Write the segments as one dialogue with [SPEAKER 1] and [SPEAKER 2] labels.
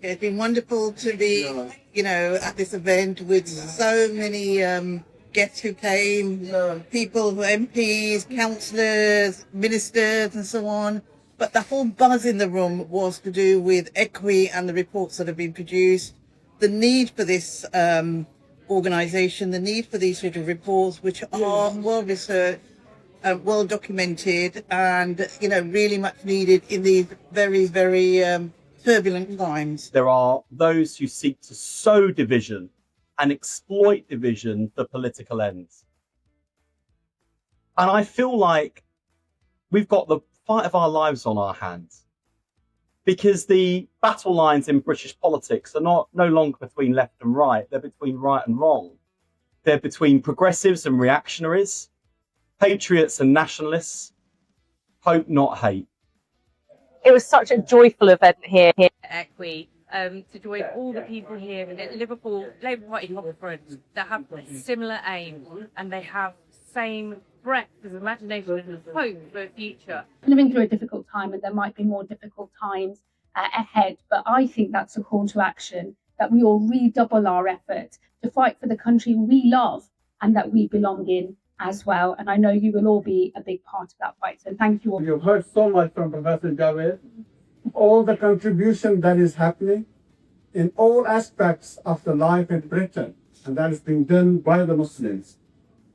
[SPEAKER 1] It's been wonderful to be, at this event with so many guests who came, people who are MPs, councillors, ministers and so on. But the whole buzz in the room was to do with Equi and the reports that have been produced, the need for this organisation, the need for these sort of reports, which are well researched, well documented, and really much needed in these very, very turbulent times.
[SPEAKER 2] There are those who seek to sow division and exploit division for political ends. And I feel like we've got the fight of our lives on our hands, because the battle lines in British politics are no longer between left and right. They're between right and wrong. They're between progressives and reactionaries, patriots and nationalists, hope not hate.
[SPEAKER 3] It was such a joyful event here at Equi, to join all the people here at Liverpool Labour Party conference that have similar aims, and they have the same breadth of imagination and hope for the future.
[SPEAKER 4] Living through a difficult time, and there might be more difficult times ahead, but I think that's a call to action, that we all redouble our effort to fight for the country we love and that we belong in as well. And I know you will all be a big part of that fight. So thank you all.
[SPEAKER 5] You've heard so much from Professor Javed, all the contribution that is happening in all aspects of the life in Britain, and that is being done by the Muslims.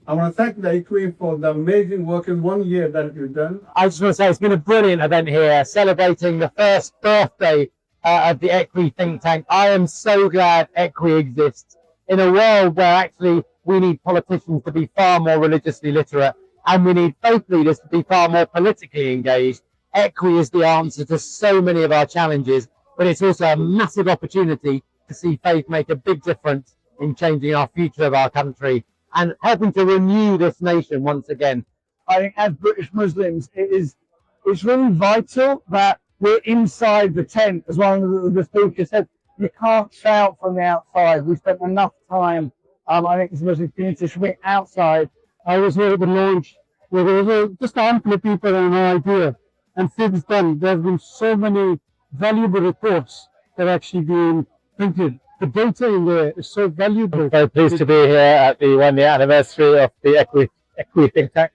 [SPEAKER 5] I want to thank the Equi for the amazing work in 1 year that you've done.
[SPEAKER 6] I just want to say it's been a brilliant event here, celebrating the first birthday of the Equi think tank. I am so glad Equi exists in a world where actually we need politicians to be far more religiously literate, and we need faith leaders to be far more politically engaged. Equi is the answer to so many of our challenges, but it's also a massive opportunity to see faith make a big difference in changing our future of our country and helping to renew this nation once again.
[SPEAKER 7] I think as British Muslims, it's really vital that we're inside the tent, as one of the speakers said. You can't shout from the outside. We spent enough time, I think, as Muslim community should be outside. I was here at the launch where there was just a handful of people and an idea. And since then, there have been so many valuable reports that have actually been printed. The data in there is so valuable.
[SPEAKER 6] I'm very pleased to be here at the 1 year anniversary of the Equi think tank.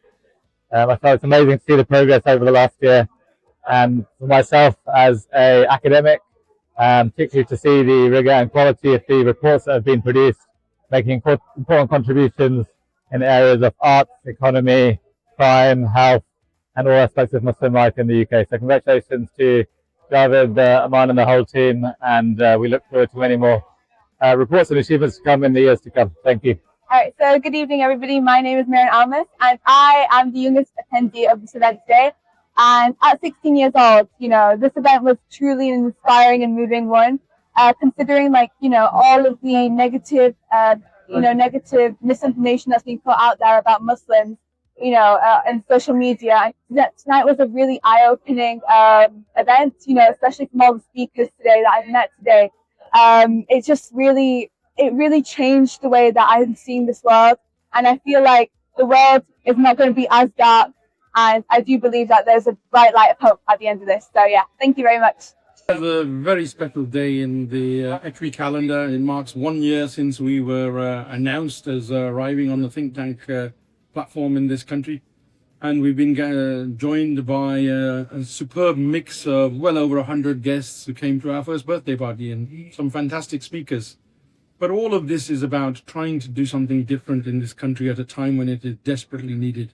[SPEAKER 6] I thought it's amazing to see the progress over the last year. And for myself as an academic, particularly to see the rigour and quality of the reports that have been produced, making important contributions in areas of arts, economy, crime, health, and all aspects of Muslim life in the UK. So congratulations to Javed, Aman and the whole team, and we look forward to many more reports and achievements to come in the years to come. Thank you.
[SPEAKER 8] All right, so good evening, everybody. My name is Miriam Almas, and I am the youngest attendee of this event today. And at 16 years old, this event was truly an inspiring and moving one, considering all of the negative, negative misinformation that's being put out there about Muslims, and social media. Tonight was a really eye-opening event, especially from all the speakers today that I've met today. It really changed the way that I'm seeing this world, and I feel like the world is not going to be as dark, and I do believe that there's a bright light of hope at the end of this. So yeah, thank you very much.
[SPEAKER 9] It's a very special day in the Equi calendar. It marks 1 year since we were announced as arriving on the think tank platform in this country, and we've been joined by a superb mix of well over 100 guests who came to our first birthday party, and some fantastic speakers. But all of this is about trying to do something different in this country at a time when it is desperately needed.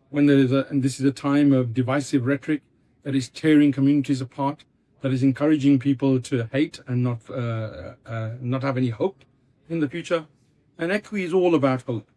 [SPEAKER 9] When and this is a time of divisive rhetoric that is tearing communities apart, that is encouraging people to hate and not have any hope in the future. And Equi is all about hope.